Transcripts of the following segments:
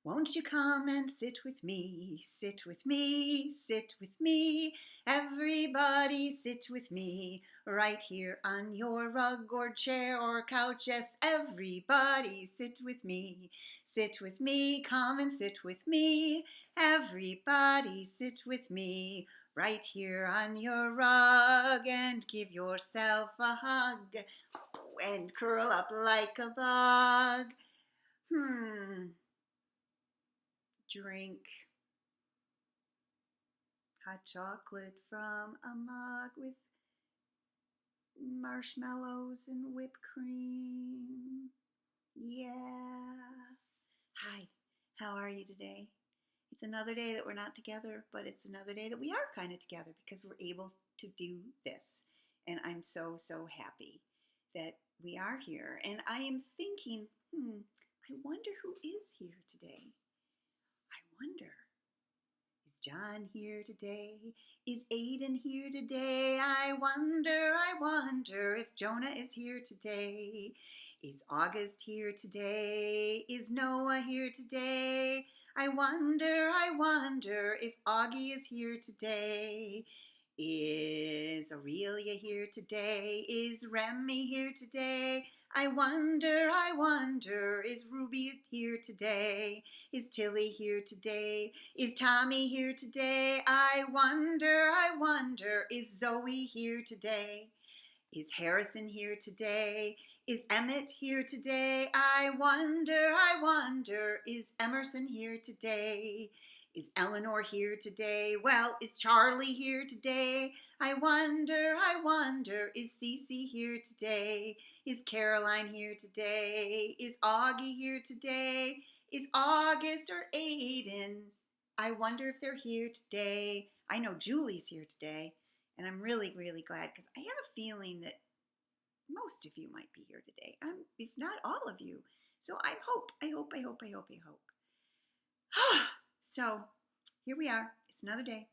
Won't you come and sit with me, sit with me, sit with me. Everybody sit with me, right here on your rug or chair or couch. Yes, everybody sit with me, sit with me, come and sit with me. Everybody sit with me, right here on your rug, and give yourself a hug and curl up like a bug. Drink hot chocolate from a mug with marshmallows and whipped cream. Yeah. Hi, how are you today? It's another day that we're not together, but it's another day that we are kind of together because we're able to do this. And I'm so, so happy that we are here. And I am thinking, I wonder who is here today. I wonder. Is John here today? Is Aiden here today? I wonder if Jonah is here today. Is August here today? Is Noah here today? I wonder if Augie is here today. Is Aurelia here today? Is Remy here today? I wonder, is Ruby here today? Is Tilly here today? Is Tommy here today? I wonder, is Zoe here today? Is Harrison here today? Is Emmett here today? I wonder, is Emerson here today? Is Eleanor here today? Well, is Charlie here today? I wonder, is Cece here today? Is Caroline here today? Is Augie here today? Is August or Aiden? I wonder if they're here today. I know Julie's here today, and I'm really, really glad because I have a feeling that most of you might be here today, if not all of you. So I hope. So here we are. It's another day.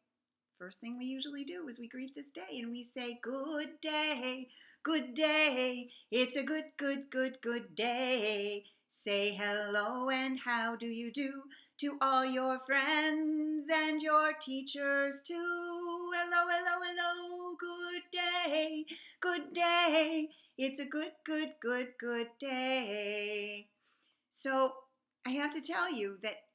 First thing we usually do is we greet this day and we say, good day, good day. It's a good, good, good, good day. Say hello and how do you do to all your friends and your teachers too. Hello, hello, hello, good day, good day. It's a good, good, good, good day. So I have to tell you that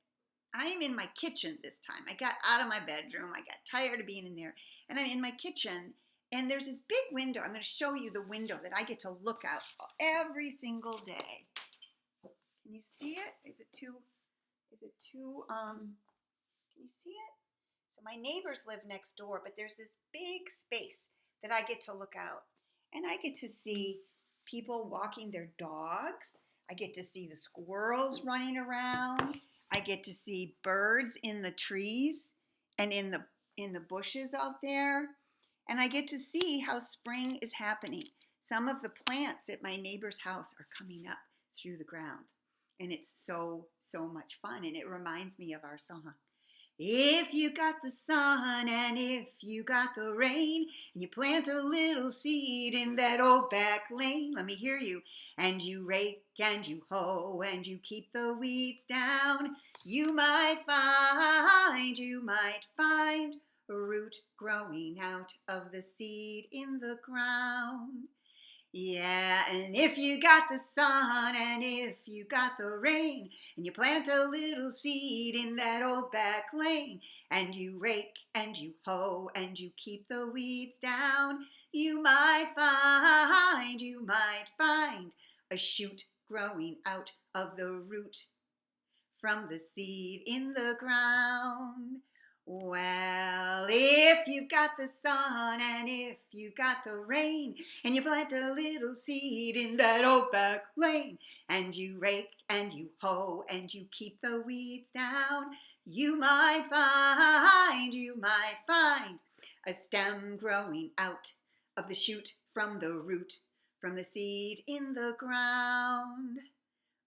I'm in my kitchen this time. I got out of my bedroom. I got tired of being in there. And I'm in my kitchen. And there's this big window. I'm going to show you the window that I get to look out every single day. Can you see it? Is it too, can you see it? So my neighbors live next door, but there's this big space that I get to look out. And I get to see people walking their dogs. I get to see the squirrels running around. I get to see birds in the trees and in the bushes out there. And I get to see how spring is happening. Some of the plants at my neighbor's house are coming up through the ground. And it's so, so much fun. And it reminds me of our song. If you got the sun and if you got the rain and you plant a little seed in that old back lane, let me hear you, and you rake and you hoe and you keep the weeds down, you might find a root growing out of the seed in the ground. Yeah, and if you got the sun and if you got the rain and you plant a little seed in that old back lane and you rake and you hoe and you keep the weeds down, you might find a shoot growing out of the root from the seed in the ground. Well, if you've got the sun and if you've got the rain and you plant a little seed in that old back lane and you rake and you hoe and you keep the weeds down, you might find a stem growing out of the shoot from the root from the seed in the ground.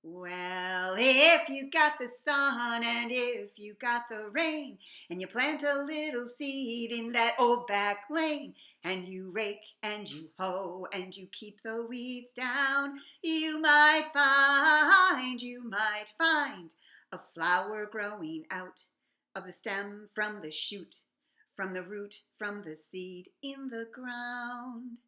Well, if you got the sun and if you got the rain and you plant a little seed in that old back lane and you rake and you hoe and you keep the weeds down, you might find a flower growing out of the stem, from the shoot, from the root, from the seed in the ground.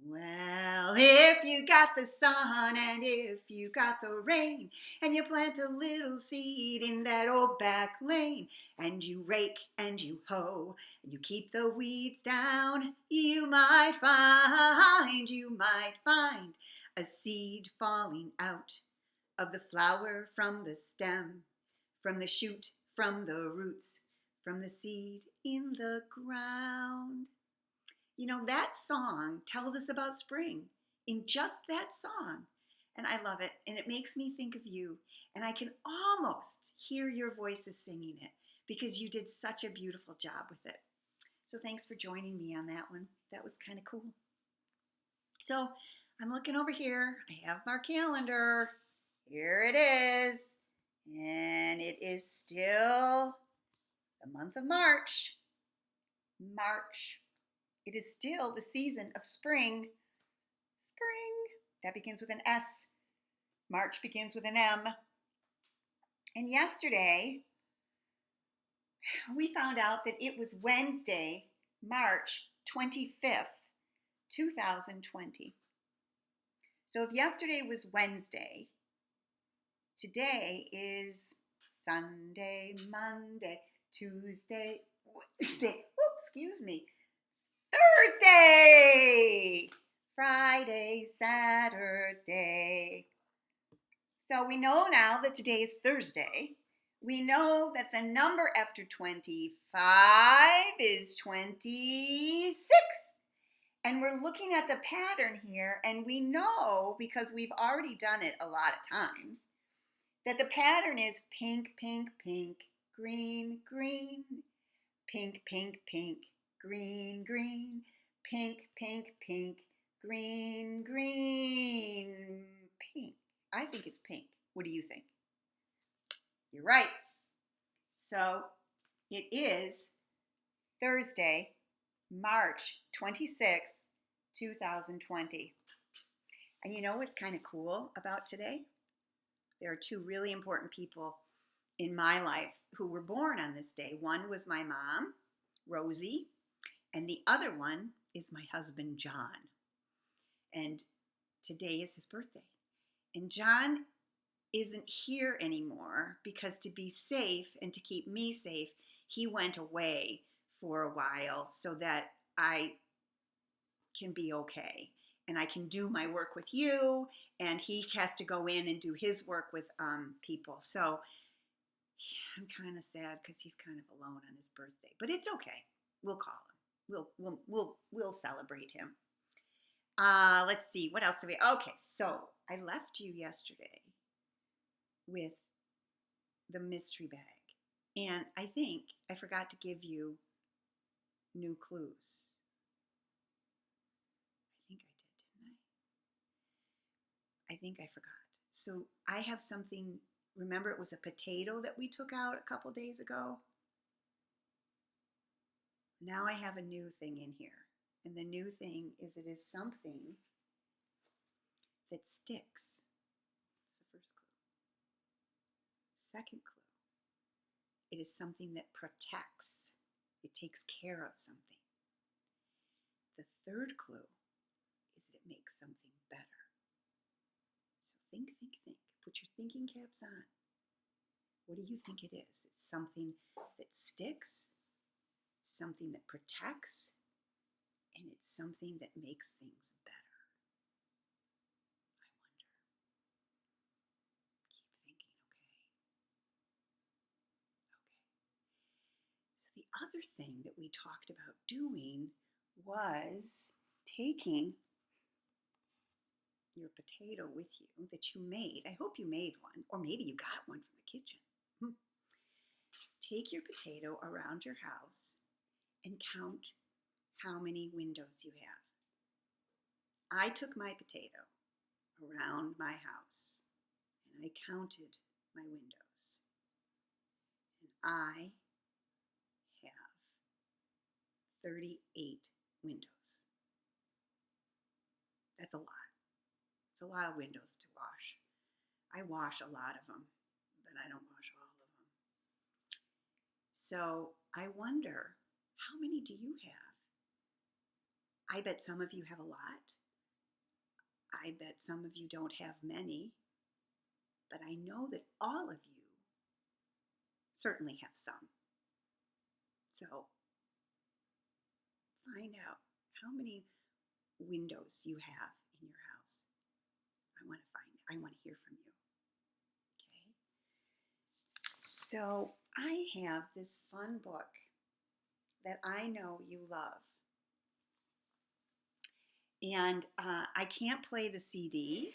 Well, if you got the sun and if you got the rain, and you plant a little seed in that old back lane, and you rake and you hoe, and you keep the weeds down, you might find a seed falling out of the flower, from the stem, from the shoot, from the roots, from the seed in the ground. You know, that song tells us about spring in just that song. And I love it. And it makes me think of you. And I can almost hear your voices singing it because you did such a beautiful job with it. So thanks for joining me on that one. That was kind of cool. So I'm looking over here. I have our calendar. Here it is. And it is still the month of March. March. It is still the season of spring. Spring. That begins with an S. March begins with an M. And yesterday, we found out that it was Wednesday, March 25th, 2020. So if yesterday was Wednesday, today is Sunday, Monday, Tuesday, Wednesday. Oops, excuse me. Thursday, Friday, Saturday. So we know now that today is Thursday. We know that the number after 25 is 26. And we're looking at the pattern here, and we know, because we've already done it a lot of times, that the pattern is pink, pink, pink, green, green, pink, pink, pink, green, green, pink, pink, pink, green, green, pink. I think it's pink. What do you think? You're right. So it is Thursday, March 26th, 2020. And you know what's kind of cool about today? There are two really important people in my life who were born on this day. One was my mom, Rosie, and the other one is my husband, John. And today is his birthday. And John isn't here anymore because, to be safe and to keep me safe, he went away for a while so that I can be okay. And I can do my work with you, and he has to go in and do his work with people. So I'm kind of sad because he's kind of alone on his birthday. But it's okay. We'll call him. We'll celebrate him. Let's see, what else do we? Okay, so I left you yesterday with the mystery bag, and I think I forgot to give you new clues. I think I did, didn't I? I think I forgot. So I have something. Remember, it was a potato that we took out a couple days ago? Now I have a new thing in here. And the new thing is, it is something that sticks. That's the first clue. Second clue, it is something that protects. It takes care of something. The third clue is that it makes something better. So think, think, think. Put your thinking caps on. What do you think it is? It's something that sticks, something that protects, and it's something that makes things better. I wonder. Keep thinking, okay? Okay. So the other thing that we talked about doing was taking your potato with you that you made. I hope you made one, or maybe you got one from the kitchen. Take your potato around your house and count how many windows you have. I took my potato around my house and I counted my windows. And I have 38 windows. That's a lot. It's a lot of windows to wash. I wash a lot of them, but and I don't wash all of them. So I wonder, how many do you have? I bet some of you have a lot. I bet some of you don't have many. But I know that all of you certainly have some. So find out how many windows you have in your house. I want to hear from you. Okay. So I have this fun book that I know you love. And I can't play the CD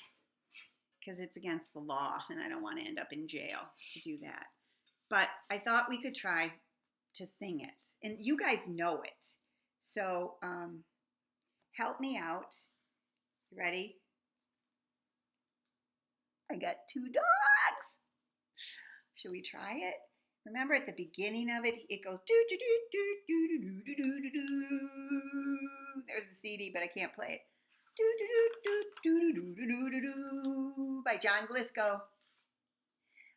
because it's against the law and I don't want to end up in jail to do that. But I thought we could try to sing it. And you guys know it. So help me out. You ready? I got 2 dogs. Should we try it? Remember at the beginning of it, it goes do do do do do do do do do do. There's the CD, but I can't play it. Do do do do do do do do do by John Lithgow.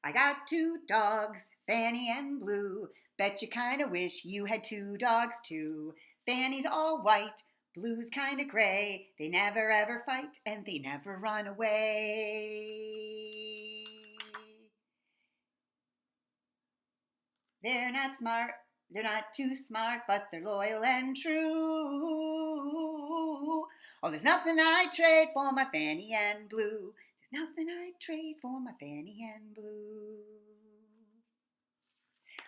I got 2 dogs, Fanny and Blue. Bet you kinda wish you had 2 dogs too. Fanny's all white, Blue's kinda gray. They never ever fight and they never run away. They're not smart, they're not too smart, but they're loyal and true. Oh, there's nothing I'd trade for my Fanny and Blue. There's nothing I'd trade for my Fanny and Blue.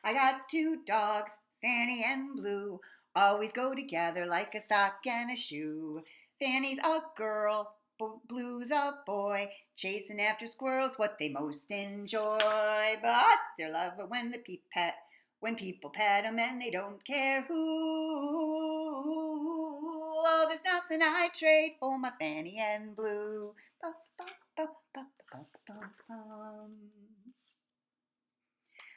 I got 2 dogs, Fanny and Blue, always go together like a sock and a shoe. Fanny's a girl, Blue's a boy, chasing after squirrels, what they most enjoy. But they love it when people pet them and they don't care who. Oh, there's nothing I'd trade for my Fanny and Blue.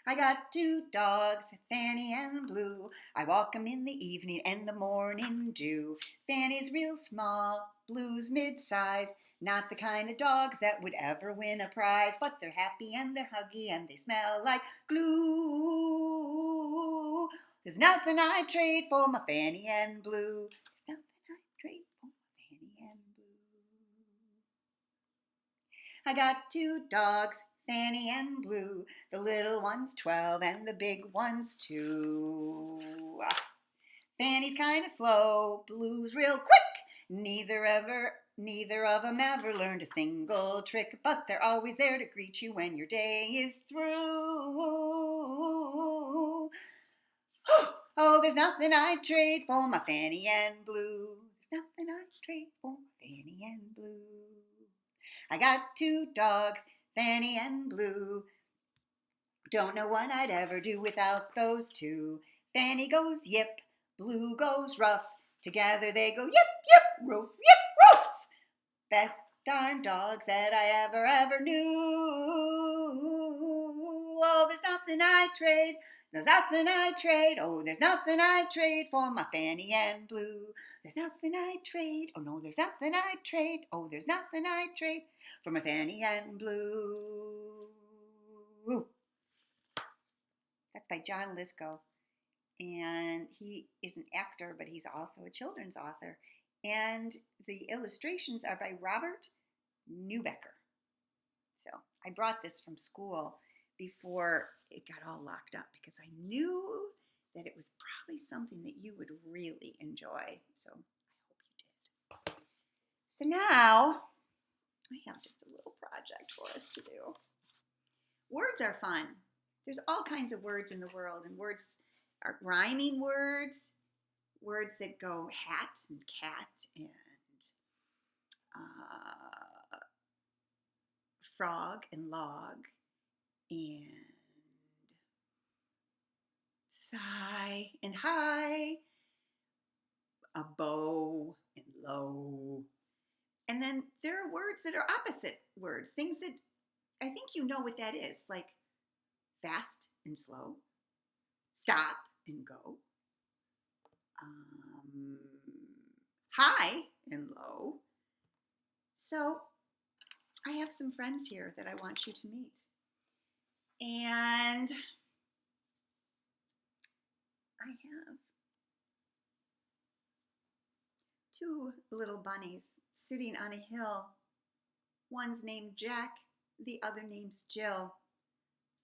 I got 2 dogs, Fanny and Blue. I walk 'em in the evening and the morning dew. Fanny's real small, Blue's mid-size. Not the kind of dogs that would ever win a prize, but they're happy and they're huggy and they smell like glue. There's nothing I'd trade for my Fanny and Blue. There's nothing I'd trade for my Fanny and Blue. I got 2 dogs, Fanny and Blue. The little one's 12 and the big one's 2. Fanny's kinda slow, Blue's real quick. Neither of 'em ever learned a single trick, but they're always there to greet you when your day is through. Oh, there's nothing I'd trade for my Fanny and Blue. There's nothing I'd trade for my Fanny and Blue. I got 2 dogs, Fanny and Blue. Don't know what I'd ever do without those 2. Fanny goes yip, Blue goes rough. Together they go yip, yip, roof, yip, roof. Best darn dogs that I ever knew. Oh, there's nothing I'd trade. There's nothing I'd trade. Oh, there's nothing I'd trade for my Fanny and Blue. There's nothing I'd trade. Oh, no, there's nothing I'd trade. Oh, there's nothing I'd trade for my Fanny and Blue. That's by John Lithgow. And he is an actor, but he's also a children's author. And the illustrations are by Robert Newbecker. So I brought this from school before it got all locked up because I knew that it was probably something that you would really enjoy. So I hope you did. So now I have just a little project for us to do. Words are fun. There's all kinds of words in the world, and words are rhyming words, words that go hat and cat and frog and log and sigh and high, a bow and low. And then there are words that are opposite words, things that I think you know what that is, like fast and slow, stop and go, high and low. So I have some friends here that I want you to meet. And I have two little bunnies sitting on a hill. One's named Jack, the other name's Jill.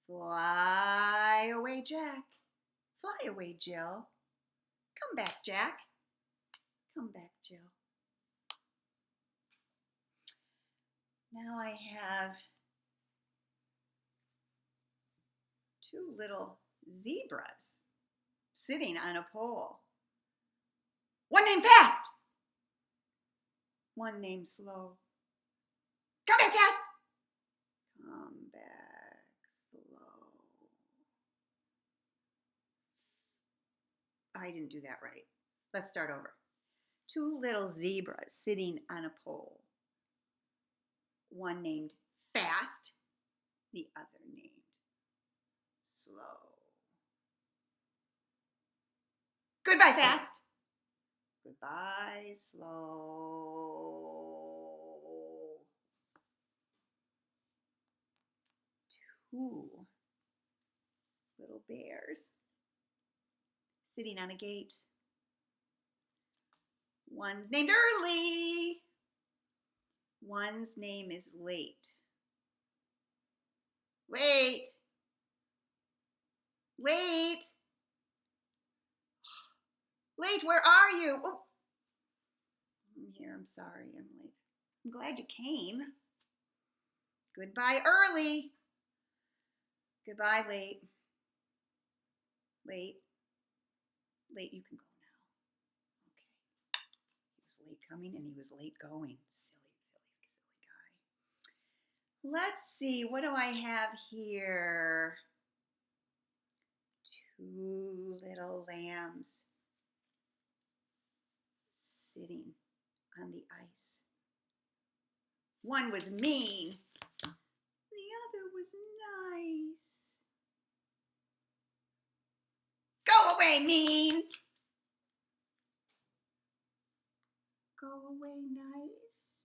Fly away, Jack. Fly away, Jill. Come back, Jack. Come back, Jill. Now I have two little zebras sitting on a pole. One named Fast. One named Slow. Come back fast. Come back slow. I didn't do that right. Let's start over. Two little zebras sitting on a pole. One named Fast, the other named Slow. Goodbye, Fast. Goodbye, Slow. Two little bears sitting on a gate. One's named Early. One's name is Late. Late. Late. Late, where are you? Oh, I'm here. I'm sorry. I'm late. I'm glad you came. Goodbye, Early. Goodbye, Late. Late. Late, you can go now. Okay. He was late coming and he was late going. Silly guy. Let's see. What do I have here? Two little lambs sitting on the ice. One was mean. The other was nice. Go away, mean. Go away, nice.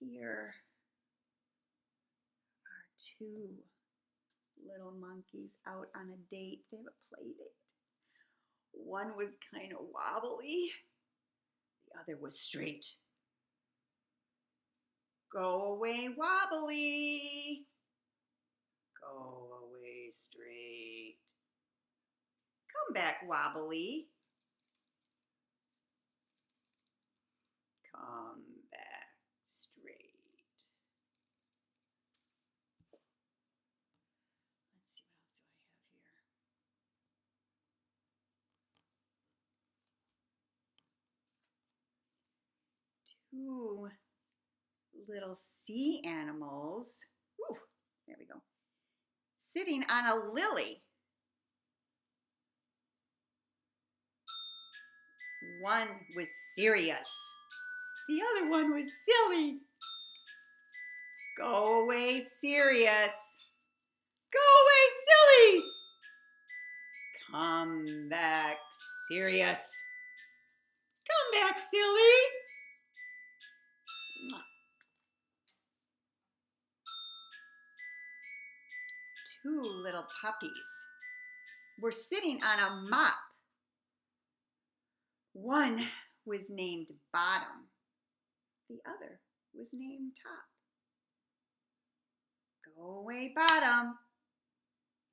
Here are two little monkeys out on a date. They have a play date. One was kind of wobbly. The other was straight. Go away, wobbly. Go away, straight. Come back, wobbly. Come back, straight. Let's see, what else do I have here? Two little sea animals. Woo, there we go. Sitting on a lily. One was serious. The other one was silly. Go away, serious. Go away, silly. Come back, serious. Come back, silly. Two little puppies were sitting on a mop. One was named Bottom. The other was named Top. Go away, Bottom.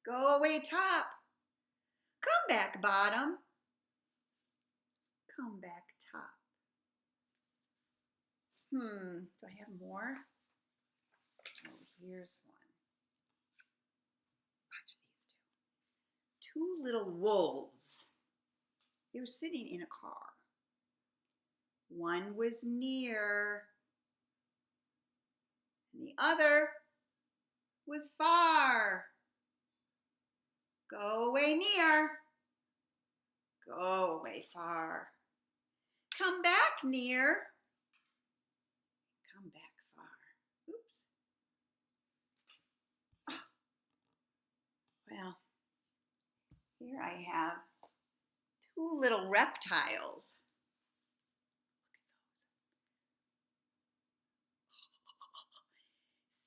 Go away, Top. Come back, Bottom. Come back, Top. Do I have more? Oh, here's one. Watch these two. Two little wolves. They were sitting in a car. One was near, and the other was far. Go away near. Go away far. Come back near. Come back far. Oops. Oh. Well, here I have two little reptiles.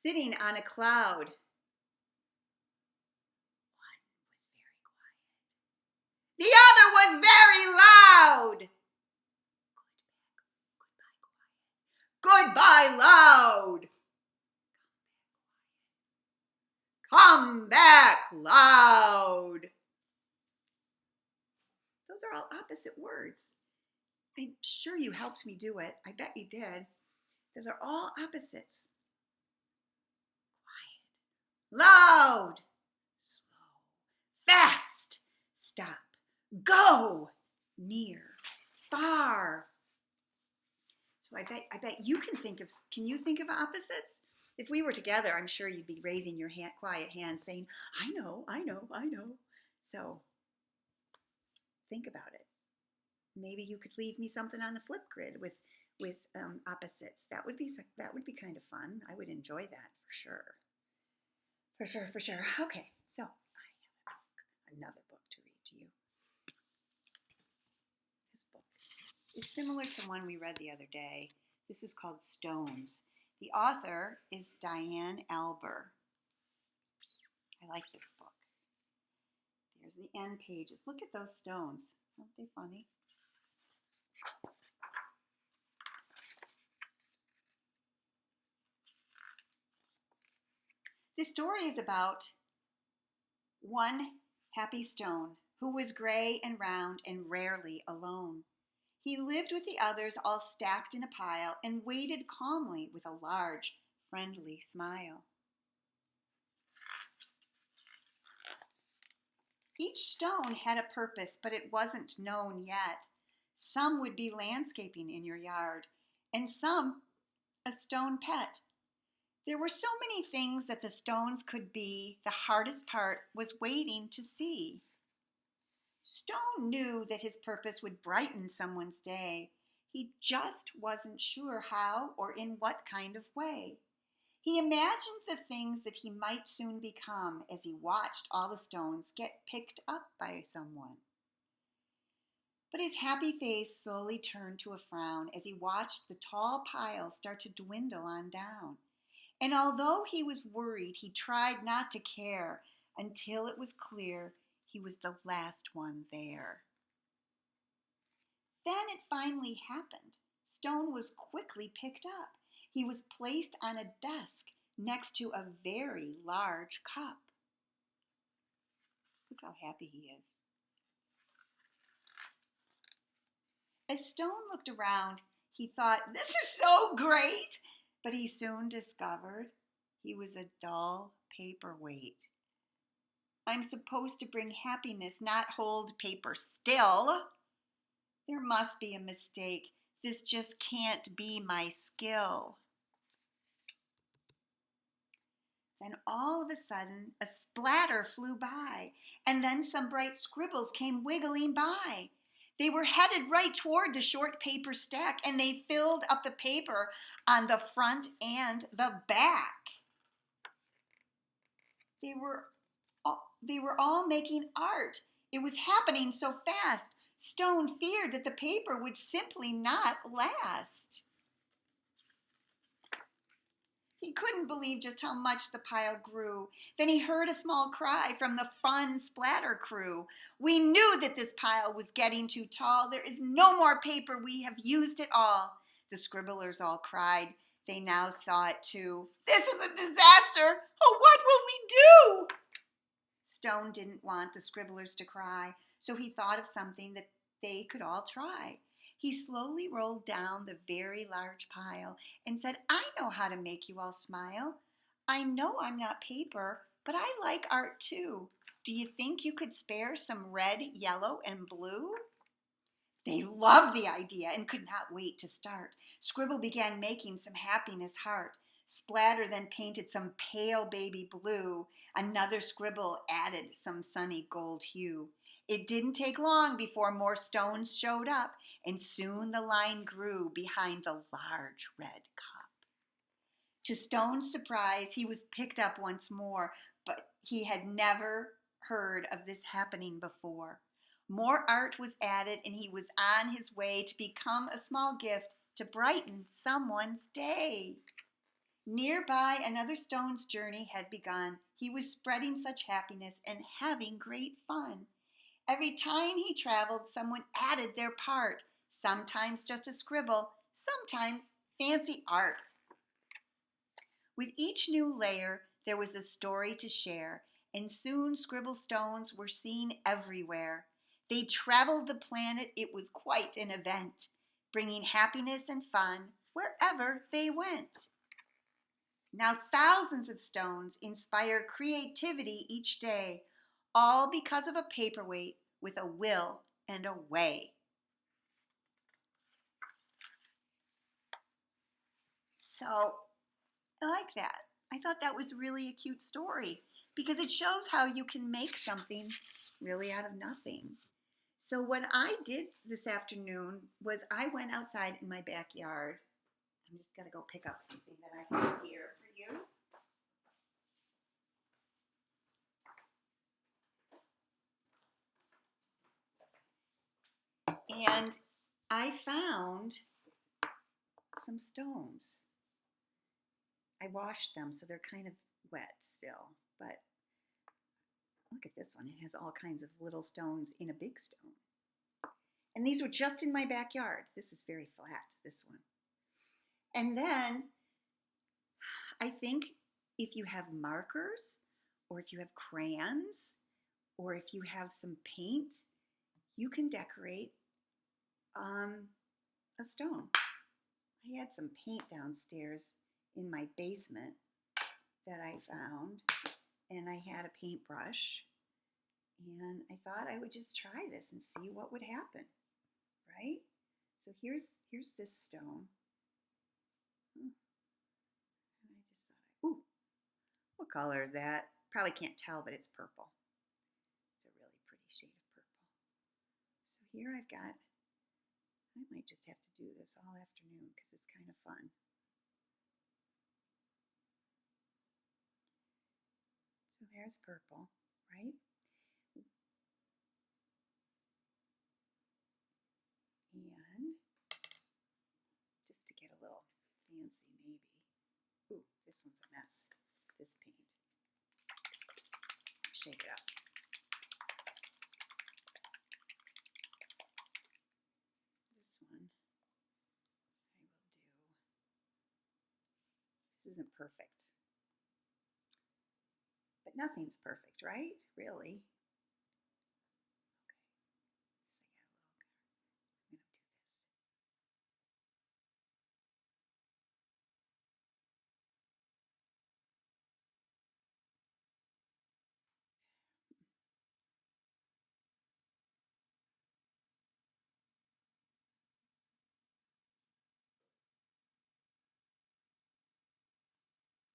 sitting on a cloud. One was very quiet. The other was very loud. Goodbye, loud. Come back, loud. Those are all opposite words. I'm sure you helped me do it. I bet you did. Those are all opposites. Quiet, loud, slow, fast, stop, go, near, far. So I bet you can you think of opposites? If we were together, I'm sure you'd be raising your quiet hand saying, I know, I know, I know. So think about it. Maybe you could leave me something on the flip grid with opposites. That would be kind of fun. I would enjoy that for sure. For sure. Okay, so I have another book to read to you. This book is similar to one we read the other day. This is called Stones. The author is Diane Alber. I like this book. There's the end pages. Look at those stones. Aren't they funny? This story is about one happy stone who was gray and round and rarely alone. He lived with the others all stacked in a pile and waited calmly with a large, friendly smile. Each stone had a purpose, but it wasn't known yet. Some would be landscaping in your yard, and some a stone pet. There were so many things that the stones could be. The hardest part was waiting to see. Stone knew that his purpose would brighten someone's day. He just wasn't sure how or in what kind of way. He imagined the things that he might soon become as he watched all the stones get picked up by someone. But his happy face slowly turned to a frown as he watched the tall pile start to dwindle on down. And although he was worried, he tried not to care until it was clear he was the last one there. Then it finally happened. Stone was quickly picked up. He was placed on a desk next to a very large cup. Look how happy he is. As Stone looked around, he thought, this is so great! But he soon discovered he was a dull paperweight. I'm supposed to bring happiness, not hold paper still. There must be a mistake. This just can't be my skill. Then all of a sudden, a splatter flew by, and then some bright scribbles came wiggling by. They were headed right toward the short paper stack, and they filled up the paper on the front and the back. They were all making art. It was happening so fast. Stone feared that the paper would simply not last. He couldn't believe just how much the pile grew. Then he heard a small cry from the fun splatter crew. We knew that this pile was getting too tall. There is no more paper. We have used it all. The scribblers all cried. They now saw it too. This is a disaster. Oh, what will we do? Stone didn't want the scribblers to cry, so he thought of something that they could all try. He slowly rolled down the very large pile and said, I know how to make you all smile. I know I'm not paper, but I like art too. Do you think you could spare some red, yellow, and blue? They loved the idea and could not wait to start. Scribble began making some happiness heart. Splatter then painted some pale baby blue. Another scribble added some sunny gold hue. It didn't take long before more stones showed up, and soon the line grew behind the large red cup. To Stone's surprise, he was picked up once more, but he had never heard of this happening before. More art was added, and he was on his way to become a small gift to brighten someone's day. Nearby, another stone's journey had begun. He was spreading such happiness and having great fun. Every time he traveled, someone added their part, sometimes just a scribble, sometimes fancy art. With each new layer, there was a story to share, and soon scribble stones were seen everywhere. They traveled the planet, it was quite an event, bringing happiness and fun wherever they went. Now, thousands of stones inspire creativity each day, all because of a paperweight with a will and a way. So, I like that. I thought that was really a cute story because it shows how you can make something really out of nothing. So, what I did this afternoon was I went outside in my backyard. I'm just going to go pick up something that I have here for you. And I found some stones. I washed them, so they're kind of wet still. But look at this one. It has all kinds of little stones in a big stone. And these were just in my backyard. This is very flat, this one. And then I think if you have markers, or if you have crayons, or if you have some paint, you can decorate a stone. I had some paint downstairs in my basement that I found, and I had a paintbrush, and I thought I would just try this and see what would happen, right? So here's this stone. And I just thought, ooh, what color is that? Probably can't tell, but it's purple. It's a really pretty shade of purple. So here I've got, I might just have to do this all afternoon because it's kind of fun. So there's purple, right? And just to get a little fancy maybe. Ooh, this one's a mess, this paint. Shake it up. This one I will do. This isn't perfect. But nothing's perfect, right? Really. Okay. I got a little, I'm going to do this.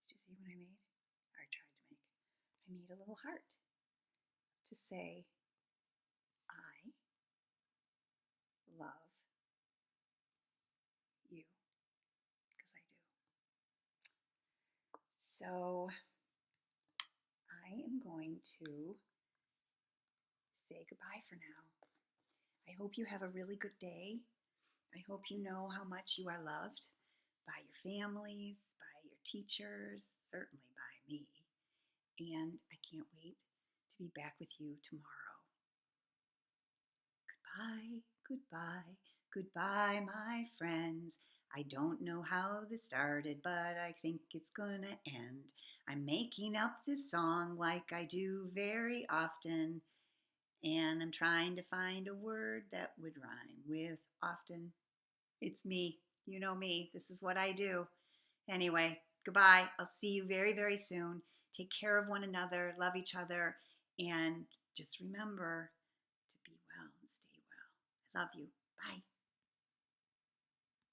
Did you see what I made? Or I tried to make. I made a little heart to say, I love you, because I do. So I am going to say goodbye for now. I hope you have a really good day. I hope you know how much you are loved by your families, by your teachers, certainly by me. And I can't wait to be back with you tomorrow. Goodbye, goodbye, goodbye, my friends. I don't know how this started, but I think it's gonna end. I'm making up this song like I do very often, and I'm trying to find a word that would rhyme with often. It's me. You know me. This is what I do. Anyway, goodbye. I'll see you very, very soon. Take care of one another, love each other, and just remember to be well and stay well. I love you. Bye.